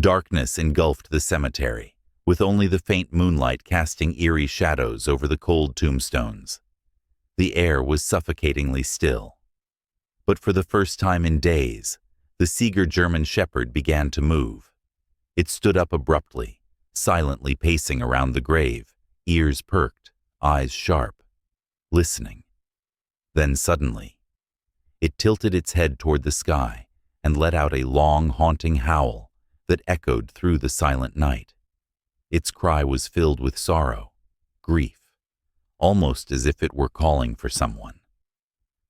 Darkness engulfed the cemetery, with only the faint moonlight casting eerie shadows over the cold tombstones. The air was suffocatingly still. But for the first time in days, the Seeger German Shepherd began to move. It stood up abruptly, silently pacing around the grave, ears perked, eyes sharp, listening. Then suddenly, it tilted its head toward the sky and let out a long, haunting howl that echoed through the silent night. Its cry was filled with sorrow, grief, almost as if it were calling for someone.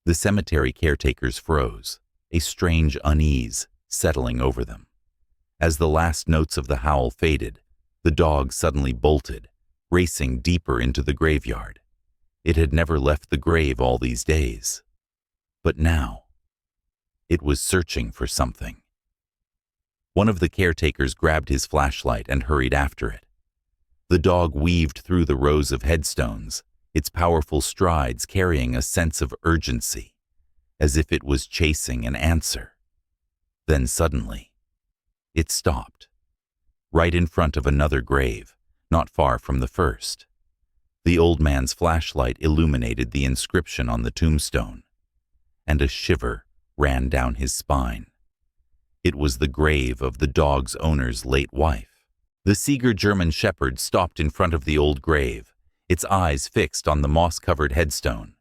The cemetery caretakers froze, a strange unease settling over them. As the last notes of the howl faded, the dog suddenly bolted, racing deeper into the graveyard. It had never left the grave all these days. But now, it was searching for something. One of the caretakers grabbed his flashlight and hurried after it. The dog weaved through the rows of headstones, its powerful strides carrying a sense of urgency, as if it was chasing an answer. Then suddenly, it stopped, right in front of another grave, not far from the first. The old man's flashlight illuminated the inscription on the tombstone, and a shiver ran down his spine. It was the grave of the dog's owner's late wife. The Seeger German Shepherd stopped in front of the old grave, its eyes fixed on the moss-covered headstone.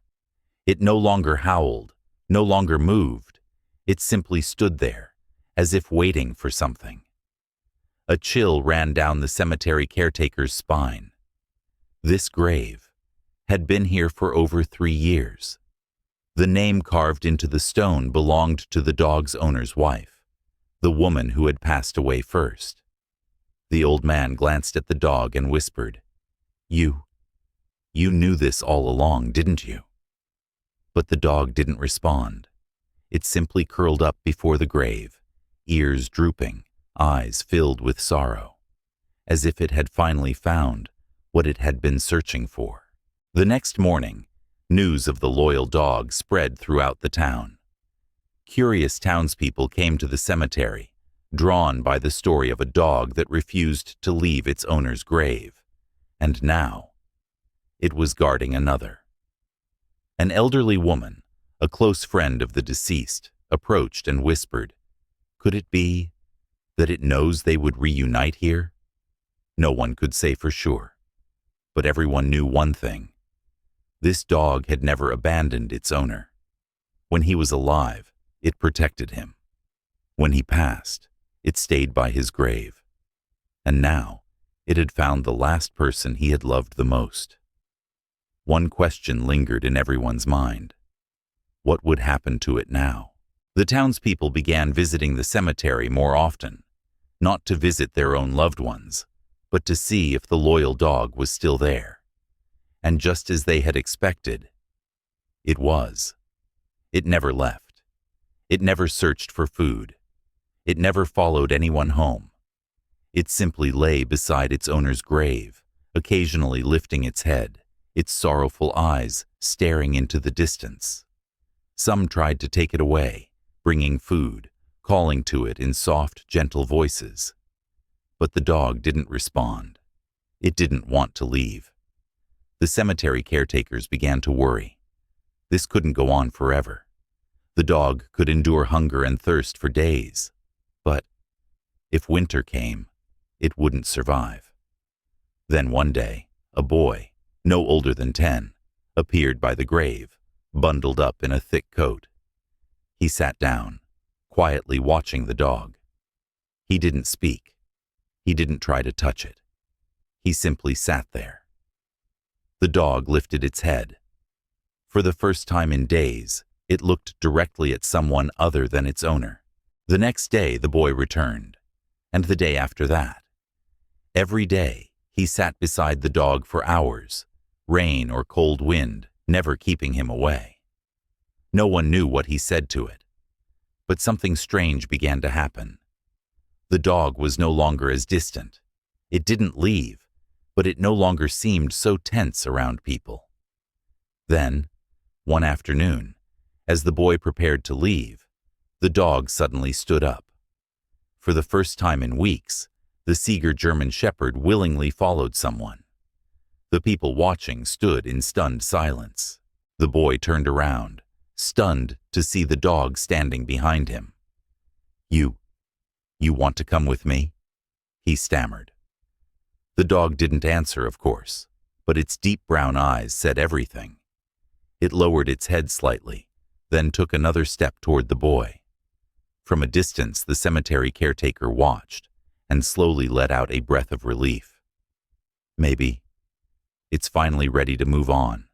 It no longer howled, no longer moved. It simply stood there, as if waiting for something. A chill ran down the cemetery caretaker's spine. This grave had been here for over 3 years. The name carved into the stone belonged to the dog's owner's wife, the woman who had passed away first. The old man glanced at the dog and whispered, You knew this all along, didn't you?" But the dog didn't respond. It simply curled up before the grave, ears drooping, eyes filled with sorrow, as if it had finally found what it had been searching for. The next morning, news of the loyal dog spread throughout the town. Curious townspeople came to the cemetery, drawn by the story of a dog that refused to leave its owner's grave, and now it was guarding another. An elderly woman, a close friend of the deceased, approached and whispered, "Could it be that it knows they would reunite here?" No one could say for sure, but everyone knew one thing. This dog had never abandoned its owner. When he was alive, it protected him. When he passed, it stayed by his grave. And now, it had found the last person he had loved the most. One question lingered in everyone's mind. What would happen to it now? The townspeople began visiting the cemetery more often, not to visit their own loved ones, but to see if the loyal dog was still there. And just as they had expected, it was. It never left. It never searched for food. It never followed anyone home. It simply lay beside its owner's grave, occasionally lifting its head, its sorrowful eyes staring into the distance. Some tried to take it away, bringing food, calling to it in soft, gentle voices. But the dog didn't respond. It didn't want to leave. The cemetery caretakers began to worry. This couldn't go on forever. The dog could endure hunger and thirst for days. But if winter came, it wouldn't survive. Then one day, a boy, no older than 10, appeared by the grave, bundled up in a thick coat. He sat down, quietly watching the dog. He didn't speak. He didn't try to touch it. He simply sat there. The dog lifted its head. For the first time in days, it looked directly at someone other than its owner. The next day, the boy returned, and the day after that. Every day, he sat beside the dog for hours, rain or cold wind never keeping him away. No one knew what he said to it, but something strange began to happen. The dog was no longer as distant. It didn't leave, but it no longer seemed so tense around people. Then, one afternoon, as the boy prepared to leave, the dog suddenly stood up. For the first time in weeks, the Seeger German Shepherd willingly followed someone. The people watching stood in stunned silence. The boy turned around, stunned to see the dog standing behind him. You want to come with me?" he stammered. The dog didn't answer, of course, but its deep brown eyes said everything. It lowered its head slightly, then took another step toward the boy. From a distance, the cemetery caretaker watched and slowly let out a breath of relief. Maybe it's finally ready to move on.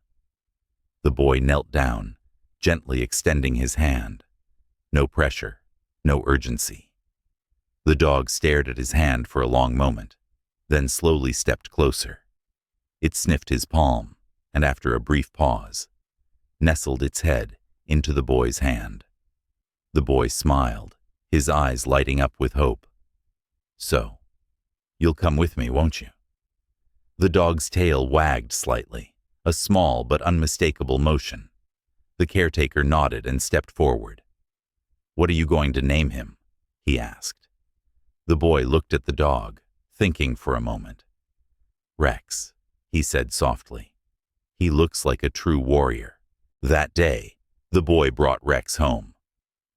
The boy knelt down, gently extending his hand. No pressure, no urgency. The dog stared at his hand for a long moment, then slowly stepped closer. It sniffed his palm, and after a brief pause, nestled its head into the boy's hand. The boy smiled, his eyes lighting up with hope. "So, you'll come with me, won't you?" The dog's tail wagged slightly, a small but unmistakable motion. The caretaker nodded and stepped forward. "What are you going to name him?" he asked. The boy looked at the dog, thinking for a moment. "Rex," he said softly. "He looks like a true warrior." That day, the boy brought Rex home.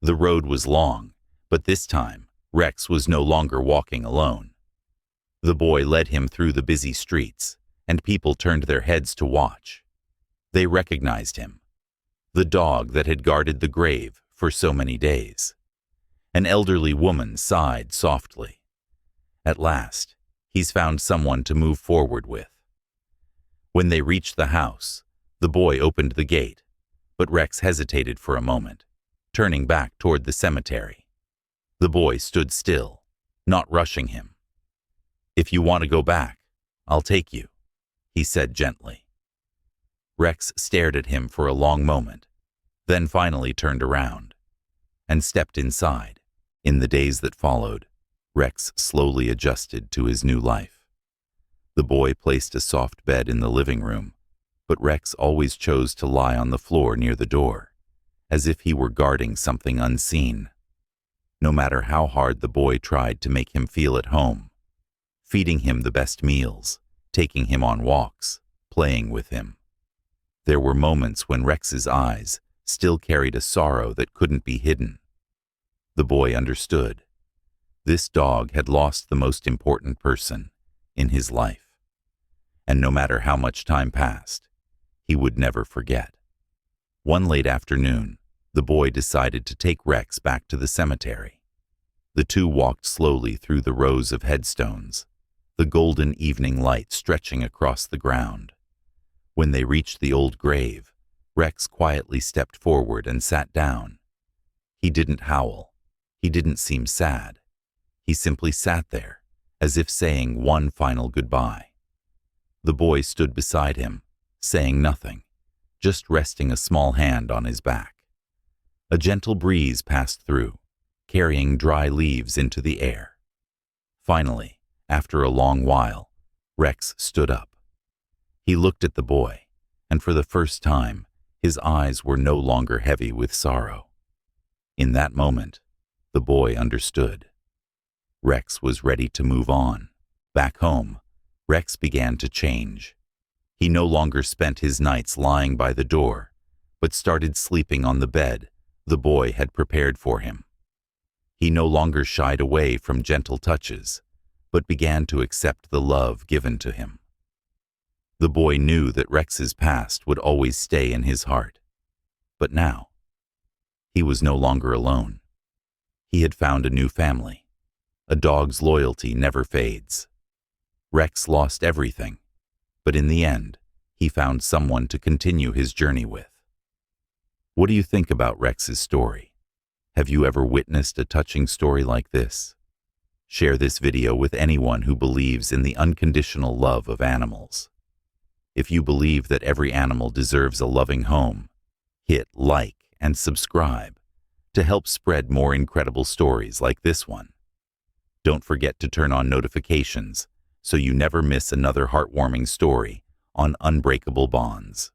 The road was long, but this time, Rex was no longer walking alone. The boy led him through the busy streets, and people turned their heads to watch. They recognized him. The dog that had guarded the grave for so many days. An elderly woman sighed softly. At last, he's found someone to move forward with. When they reached the house, the boy opened the gate, but Rex hesitated for a moment, turning back toward the cemetery. The boy stood still, not rushing him. "If you want to go back, I'll take you," he said gently. Rex stared at him for a long moment, then finally turned around and stepped inside. In the days that followed, Rex slowly adjusted to his new life. The boy placed a soft bed in the living room, but Rex always chose to lie on the floor near the door, as if he were guarding something unseen. No matter how hard the boy tried to make him feel at home, feeding him the best meals, taking him on walks, playing with him, there were moments when Rex's eyes still carried a sorrow that couldn't be hidden. The boy understood. This dog had lost the most important person in his life. And no matter how much time passed, he would never forget. One late afternoon, the boy decided to take Rex back to the cemetery. The two walked slowly through the rows of headstones, the golden evening light stretching across the ground. When they reached the old grave, Rex quietly stepped forward and sat down. He didn't howl. He didn't seem sad. He simply sat there, as if saying one final goodbye. The boy stood beside him, saying nothing, just resting a small hand on his back. A gentle breeze passed through, carrying dry leaves into the air. Finally, after a long while, Rex stood up. He looked at the boy, and for the first time, his eyes were no longer heavy with sorrow. In that moment, the boy understood. Rex was ready to move on. Back home, Rex began to change. He no longer spent his nights lying by the door, but started sleeping on the bed the boy had prepared for him. He no longer shied away from gentle touches, but began to accept the love given to him. The boy knew that Rex's past would always stay in his heart. But now, he was no longer alone. He had found a new family. A dog's loyalty never fades. Rex lost everything, but in the end, he found someone to continue his journey with. What do you think about Rex's story? Have you ever witnessed a touching story like this? Share this video with anyone who believes in the unconditional love of animals. If you believe that every animal deserves a loving home, hit like and subscribe to help spread more incredible stories like this one. Don't forget to turn on notifications so you never miss another heartwarming story on Unbreakable Bonds.